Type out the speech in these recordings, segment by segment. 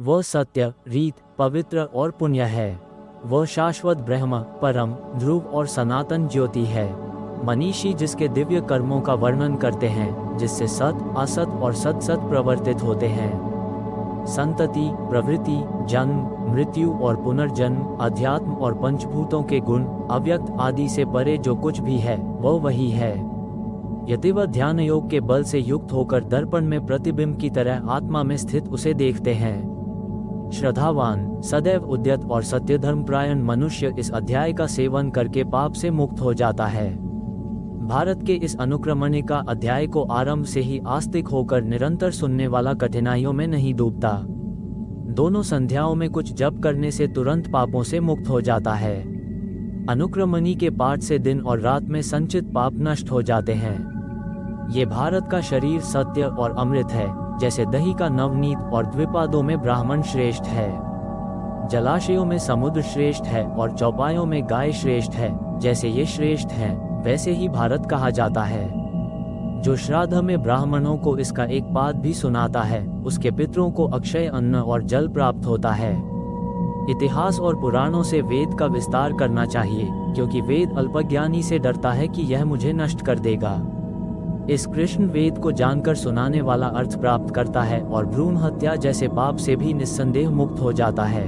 वह सत्य, रीत, पवित्र और पुण्य है। वह शाश्वत ब्रह्म, परम, ध्रुव और सनातन ज्योति है। मनीषी जिसके दिव्य कर्मों का वर्णन करते हैं, जिससे सत, असत और सत प्रवर्तित होते हैं। संतति, प्रवृत्ति, जन्म, मृत्यु और पुनर्जन्म, अध्यात्म और पंचभूतों के गुण, अव्यक्त आदि से परे जो कुछ भी है वह वही है। यदि वह ध्यान योग के बल से युक्त होकर दर्पण में प्रतिबिंब की तरह आत्मा में स्थित उसे देखते हैं। श्रद्धावान, सदैव उद्यत और सत्य धर्मपरायण मनुष्य इस अध्याय का सेवन करके पाप से मुक्त हो जाता है। भारत के इस अनुक्रमणिका अध्याय को आरंभ से ही आस्तिक होकर निरंतर सुनने वाला कठिनाइयों में नहीं डूबता। दोनों संध्याओं में कुछ जप करने से तुरंत पापों से मुक्त हो जाता है। अनुक्रमणि के पाठ से दिन और रात में संचित पाप नष्ट हो जाते हैं। ये भारत का शरीर सत्य और अमृत है, जैसे दही का नवनीत और द्विपादों में ब्राह्मण श्रेष्ठ है। जलाशयों में समुद्र श्रेष्ठ है और चौपायों में गाय श्रेष्ठ है। जैसे ये श्रेष्ठ हैं, वैसे ही भारत कहा जाता है। जो श्राद्ध में ब्राह्मणों को इसका एक पाद भी सुनाता है, उसके पितरों को अक्षय अन्न और जल प्राप्त होता है। इतिहास और पुराणों से वेद का विस्तार करना चाहिए, क्योंकि वेद अल्पज्ञानी से डरता है कि यह मुझे नष्ट कर देगा। इस कृष्ण वेद को जानकर सुनाने वाला अर्थ प्राप्त करता है और भ्रूण हत्या जैसे पाप से भी निस्संदेह मुक्त हो जाता है।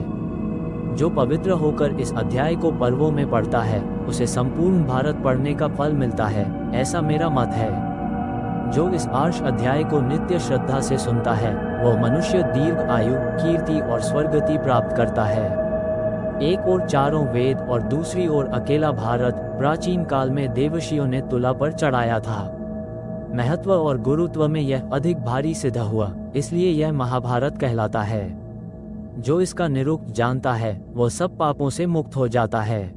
जो पवित्र होकर इस अध्याय को पर्वों में पढ़ता है, उसे संपूर्ण भारत पढ़ने का फल मिलता है, ऐसा मेरा मत है। जो इस आर्ष अध्याय को नित्य श्रद्धा से सुनता है, वह मनुष्य दीर्घ आयु, कीर्ति और स्वर्गति प्राप्त करता है। एक ओर चारों वेद और दूसरी ओर अकेला भारत प्राचीन काल में देवर्षियों ने तुला पर चढ़ाया था। महत्व और गुरुत्व में यह अधिक भारी सिद्ध हुआ, इसलिए यह महाभारत कहलाता है। जो इसका निरुक्त जानता है, वह सब पापों से मुक्त हो जाता है।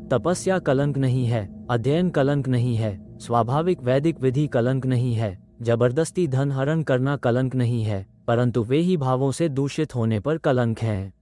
तपस्या कलंक नहीं है, अध्ययन कलंक नहीं है, स्वाभाविक वैदिक विधि कलंक नहीं है, जबरदस्ती धन हरण करना कलंक नहीं है, परंतु वे ही भावों से दूषित होने पर कलंक हैं।